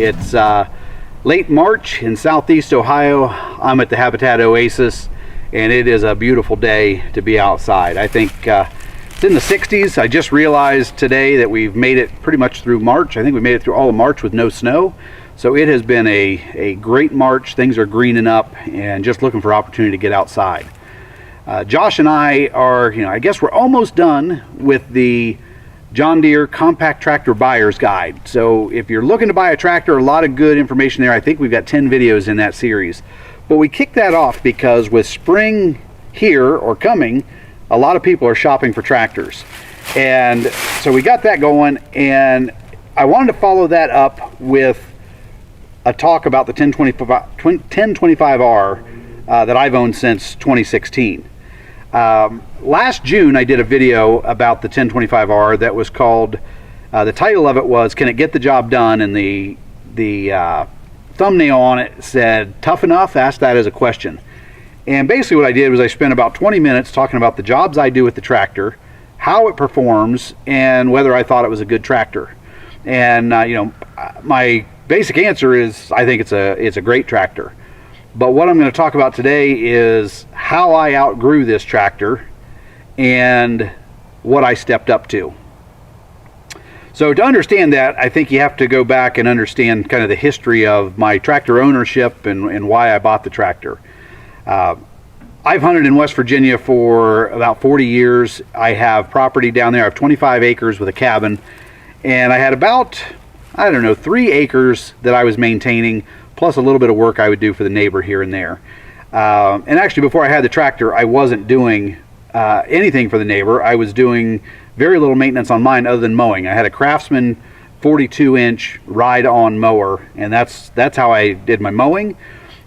It's late March in southeast Ohio. I'm at the Habitat Oasis, and it is a beautiful day to be outside. I think it's in the 60s. I just realized today that we've made it pretty much through March. I think we made it through all of March with no snow. So it has been a great March. Things are greening up and just looking for opportunity to get outside. Josh and I are, I guess we're almost done with the John Deere Compact Tractor Buyer's Guide. So if you're looking to buy a tractor, a lot of good information there. I think we've got 10 videos in that series. But we kicked that off because with spring here or coming, a lot of people are shopping for tractors. And so we got that going, and I wanted to follow that up with a talk about the 1025R that I've owned since 2016. Last June I did a video about the 1025R that was called, the title of it was, Can It Get the Job Done? And the thumbnail on it said, Tough Enough? Ask that as a question. And basically what I did was I spent about 20 minutes talking about the jobs I do with the tractor, how it performs, and whether I thought it was a good tractor. And my basic answer is I think it's a great tractor. But what I'm going to talk about today is how I outgrew this tractor and what I stepped up to. So to understand that, I think you have to go back and understand kind of the history of my tractor ownership and why I bought the tractor. I've hunted in West Virginia for about 40 years. I have property down there. I have 25 acres with a cabin, and I had about, 3 acres that I was maintaining, plus a little bit of work I would do for the neighbor here and there. And actually, before I had the tractor, I wasn't doing anything for the neighbor. I was doing very little maintenance on mine other than mowing. I had a Craftsman 42-inch ride-on mower, and that's how I did my mowing.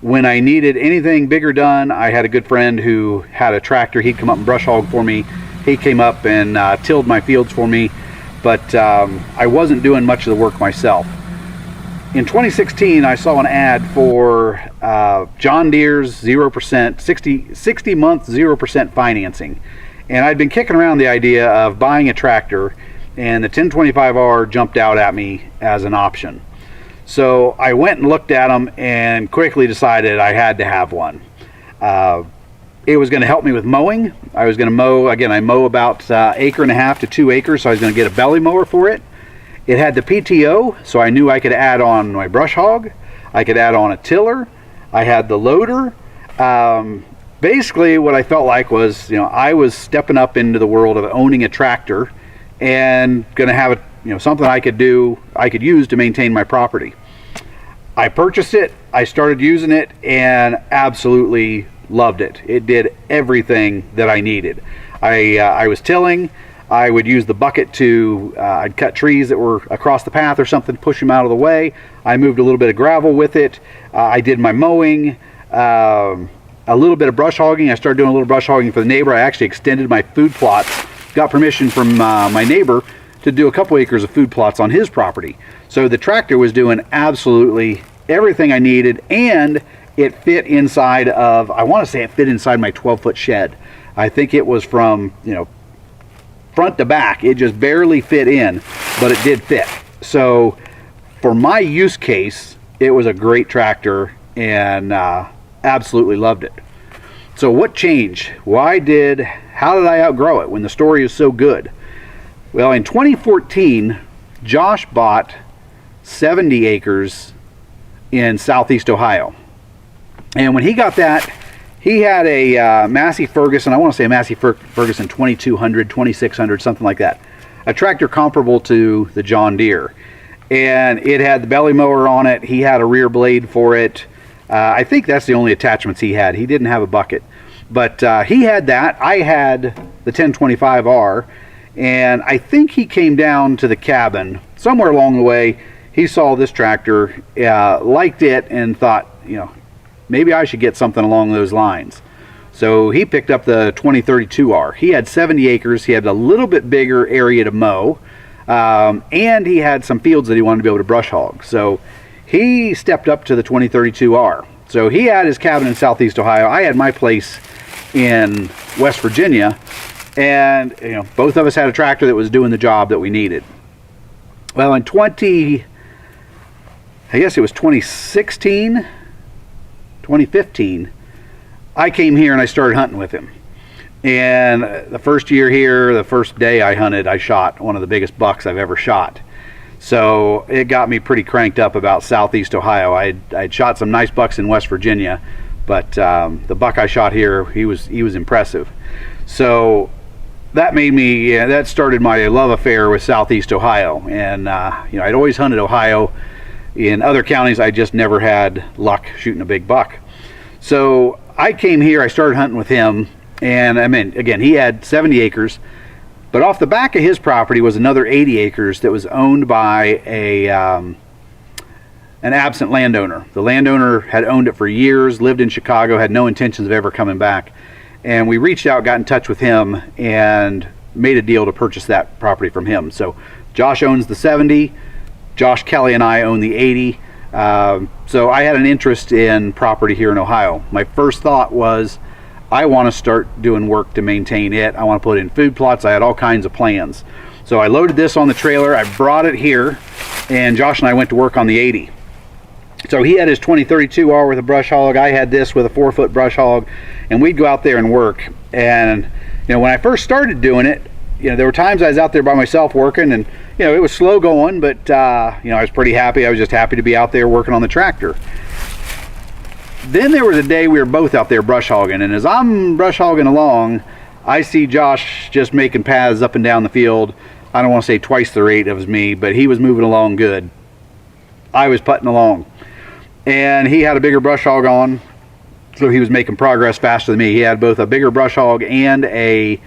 When I needed anything bigger done, I had a good friend who had a tractor. He'd come up and brush hog for me. He came up and tilled my fields for me, but I wasn't doing much of the work myself. In 2016, I saw an ad for John Deere's 0%, 60-month 0% financing. And I'd been kicking around the idea of buying a tractor, and the 1025R jumped out at me as an option. So I went and looked at them and quickly decided I had to have one. It was going to help me with mowing. I was going to mow, again, I mow about 1.5 acres to 2 acres, so I was going to get a belly mower for it. It had the PTO, so I knew I could add on my brush hog. I could add on a tiller. I had the loader. Basically, what I felt like was, I was stepping up into the world of owning a tractor and going to have something I could use to maintain my property. I purchased it. I started using it and absolutely loved it. It did everything that I needed. I was tilling. I would use the bucket to, I'd cut trees that were across the path or something, push them out of the way. I moved a little bit of gravel with it. I did my mowing, a little bit of brush hogging. I started doing a little brush hogging for the neighbor. I actually extended my food plots, got permission from my neighbor to do a couple acres of food plots on his property. So the tractor was doing absolutely everything I needed, and it fit inside of, I want to say it fit inside my 12-foot shed. I think it was from, front to back. It just barely fit in, but it did fit. So for my use case, it was a great tractor, and absolutely loved it. So what changed? How did I outgrow it when the story is so good? Well, in 2014, Josh bought 70 acres in southeast Ohio. And when he got that, he had a Massie Ferguson, I want to say a Massie Ferguson 2200, 2600, something like that. A tractor comparable to the John Deere. And it had the belly mower on it. He had a rear blade for it. I think that's the only attachments he had. He didn't have a bucket. But he had that. I had the 1025R. And I think he came down to the cabin. Somewhere along the way, he saw this tractor, liked it, and thought, maybe I should get something along those lines. So he picked up the 2032R. He had 70 acres. He had a little bit bigger area to mow, and he had some fields that he wanted to be able to brush hog. So he stepped up to the 2032R. So he had his cabin in southeast Ohio. I had my place in West Virginia, and both of us had a tractor that was doing the job that we needed. Well, in I guess it was 2016, 2015, I came here and I started hunting with him. And the first year here, the first day I hunted, I shot one of the biggest bucks I've ever shot. So it got me pretty cranked up about Southeast Ohio. I'd shot some nice bucks in West Virginia, but the buck I shot here, he was impressive. So that made me, that started my love affair with Southeast Ohio. And you know, I'd always hunted Ohio. In other counties, I just never had luck shooting a big buck. So I came here, I started hunting with him, and I mean, again, he had 70 acres, but off the back of his property was another 80 acres that was owned by an absent landowner. The landowner had owned it for years, lived in Chicago, had no intentions of ever coming back. And we reached out, got in touch with him, and made a deal to purchase that property from him. So Josh owns the 70, Josh Kelly and I own the 80. So I had an interest in property here in Ohio. My first thought was, I want to start doing work to maintain it. I want to put in food plots. I had all kinds of plans. So I loaded this on the trailer, I brought it here, and Josh and I went to work on the 80. So he had his 2032R with a brush hog. I had this with a 4-foot brush hog, and we'd go out there and work. And you know, when I first started doing it, you know, there were times I was out there by myself working, and you know, it was slow going, but you know, I was pretty happy. I was just happy to be out there working on the tractor. Then there was a day we were both out there brush hogging, and as I'm brush hogging along, I see Josh just making paths up and down the field. I don't want to say twice the rate of me, but he was moving along good. I was putting along, and he had a bigger brush hog on, so he was making progress faster than me. He had both a bigger brush hog and a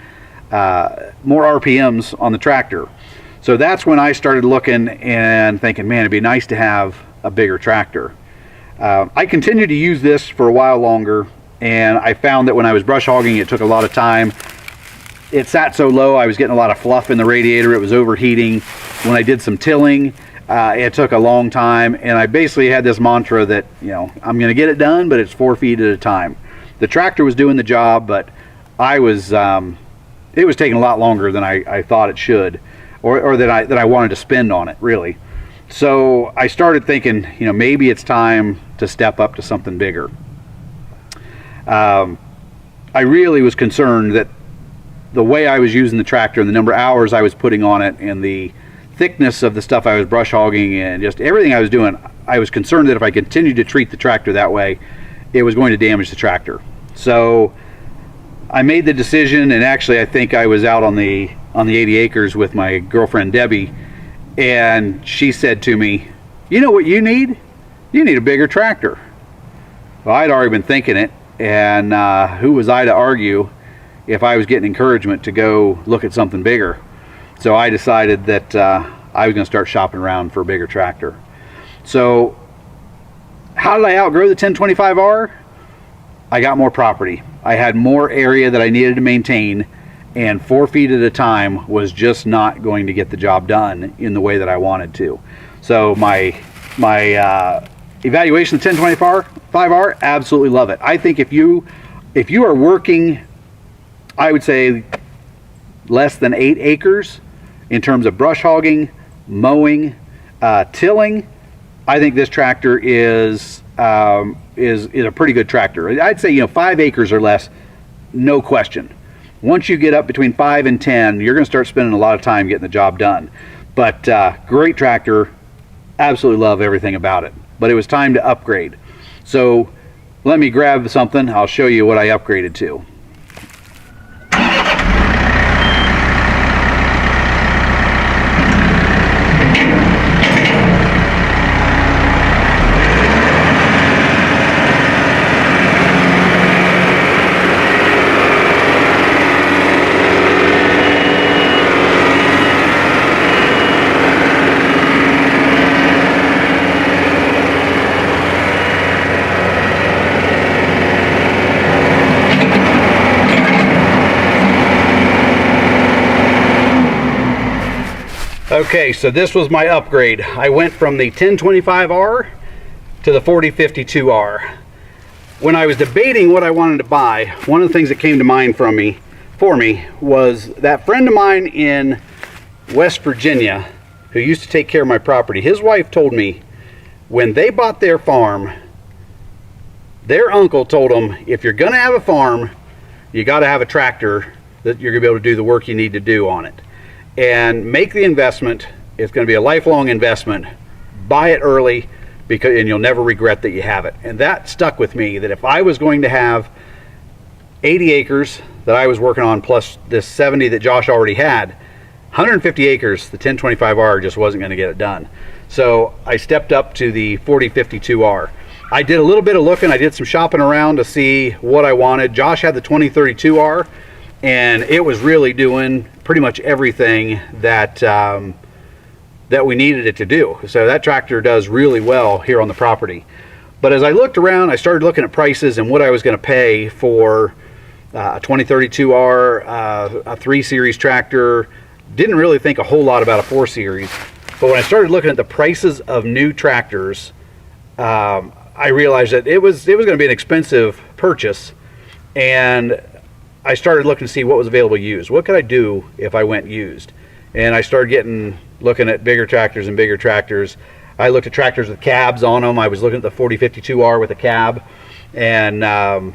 more RPMs on the tractor. So that's when I started looking and thinking, man, it'd be nice to have a bigger tractor. I continued to use this for a while longer, and I found that when I was brush hogging, it took a lot of time. It sat so low, I was getting a lot of fluff in the radiator. It was overheating. When I did some tilling, it took a long time, and I basically had this mantra that, you know, I'm going to get it done, but it's 4 feet at a time. The tractor was doing the job, but I was, it was taking a lot longer than I thought it should, or that I wanted to spend on it, really. So I started thinking, you know, maybe it's time to step up to something bigger. I really was concerned that the way I was using the tractor and the number of hours I was putting on it and the thickness of the stuff I was brush hogging and just everything I was doing, I was concerned that if I continued to treat the tractor that way, it was going to damage the tractor. So I made the decision, and actually I think I was out on the 80 acres with my girlfriend Debbie, and she said to me, you know what you need? You need a bigger tractor. Well, I'd already been thinking it, and who was I to argue if I was getting encouragement to go look at something bigger? So I decided that I was going to start shopping around for a bigger tractor. So how did I outgrow the 1025R? I got more property. I had more area that I needed to maintain, and 4 feet at a time was just not going to get the job done in the way that I wanted to. So my evaluation of the 1025R, absolutely love it. I think if you are working, I would say less than 8 acres in terms of brush hogging, mowing, tilling, I think this tractor is a pretty good tractor. I'd say, you know, 5 acres or less, no question. Once you get up between 5 and 10, you're going to start spending a lot of time getting the job done. But great tractor, absolutely love everything about it. But it was time to upgrade. So let me grab something. I'll show you what I upgraded to. Okay, so this was my upgrade. I went from the 1025R to the 4052R. When I was debating what I wanted to buy, one of the things that came to mind for me was that friend of mine in West Virginia who used to take care of my property. His wife told me When they bought their farm, their uncle told them, if you're going to have a farm, you got to have a tractor that you're going to be able to do the work you need to do on it. And make the investment. It's going to be a lifelong investment. Buy it early, and you'll never regret that you have it. And that stuck with me, that if I was going to have 80 acres that I was working on, plus this 70 that Josh already had, 150 acres, the 1025R just wasn't going to get it done. So I stepped up to the 4052R. I did a little bit of looking. I did some shopping around to see what I wanted. Josh had the 2032R, and it was really doing pretty much everything that that we needed it to do. So that tractor does really well here on the property. But as I looked around, I started looking at prices and what I was going to pay for a 2032R, a 3 Series tractor. Didn't really think a whole lot about a 4 Series. But when I started looking at the prices of new tractors, I realized that it was going to be an expensive purchase. And I started looking to see what was available used. What could I do if I went used? And I started looking at bigger tractors and bigger tractors. I looked at tractors with cabs on them. I was looking at the 4052R with a cab, and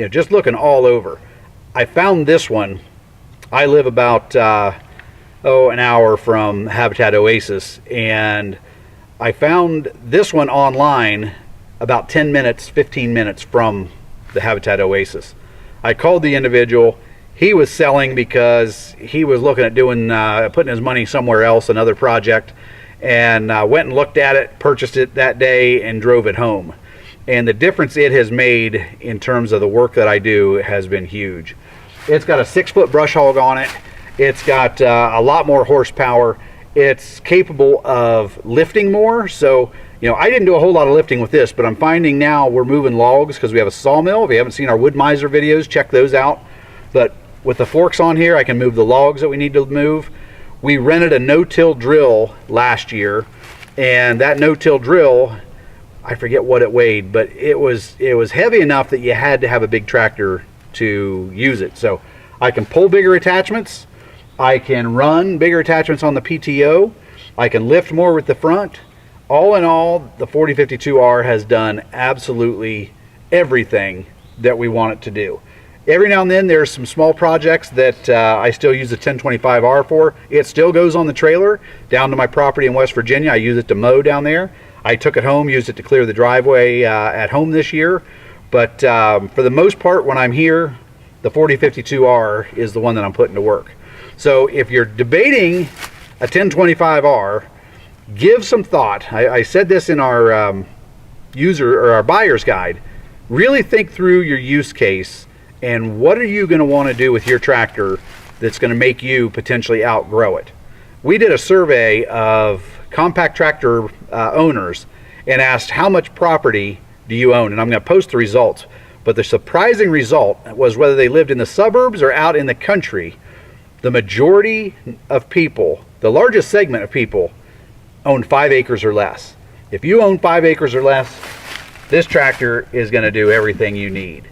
just looking all over. I found this one. I live about an hour from Habitat Oasis, and I found this one online about 10 minutes, 15 minutes from the Habitat Oasis. I called the individual. He was selling because he was looking at putting his money somewhere else, another project, and went and looked at it, purchased it that day, and drove it home. And the difference it has made in terms of the work that I do has been huge. It's got a 6-foot brush hog on it. It's got a lot more horsepower. It's capable of lifting more. So, I didn't do a whole lot of lifting with this, but I'm finding now we're moving logs because we have a sawmill. If you haven't seen our wood miser videos, check those out. But with the forks on here, I can move the logs that we need to move. We rented a no-till drill last year, and that no-till drill, I forget what it weighed, but it was heavy enough that you had to have a big tractor to use it. So I can pull bigger attachments. I can run bigger attachments on the PTO. I can lift more with the front. All in all, the 4052R has done absolutely everything that we want it to do. Every now and then there's some small projects that I still use the 1025R for. It still goes on the trailer down to my property in West Virginia. I use it to mow down there. I took it home, used it to clear the driveway at home this year. But for the most part, when I'm here, the 4052R is the one that I'm putting to work. So if you're debating a 1025R, give some thought. I said this in our our buyer's guide. Really think through your use case and what are you going to want to do with your tractor that's going to make you potentially outgrow it. We did a survey of compact tractor owners and asked how much property do you own, and I'm going to post the results. But the surprising result was whether they lived in the suburbs or out in the country, the majority of people, the largest segment of people, own 5 acres or less. If you own 5 acres or less, this tractor is going to do everything you need.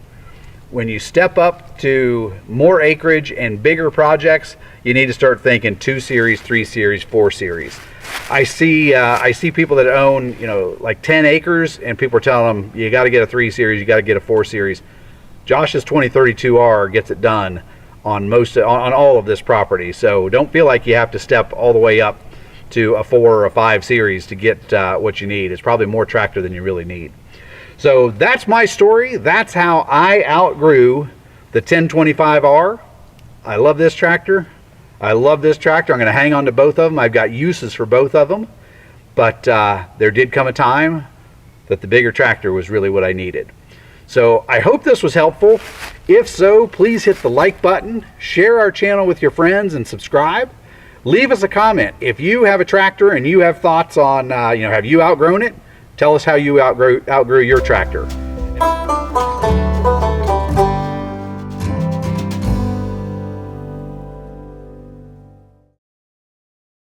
When you step up to more acreage and bigger projects, you need to start thinking 2 Series, 3 Series, 4 Series. I see people that own, like 10 acres, and people are telling them, you got to get a 3 Series, you got to get a 4 Series. Josh's 2032R gets it done on all of this property. So don't feel like you have to step all the way up to a 4 or a 5 Series to get what you need. It's probably more tractor than you really need. So that's my story. That's how I outgrew the 1025R. I love this tractor. I love this tractor. I'm going to hang on to both of them. I've got uses for both of them. But there did come a time that the bigger tractor was really what I needed. So I hope this was helpful. If so, please hit the like button, share our channel with your friends, and subscribe. Leave us a comment. If you have a tractor and you have thoughts on, have you outgrown it? Tell us how you outgrew your tractor.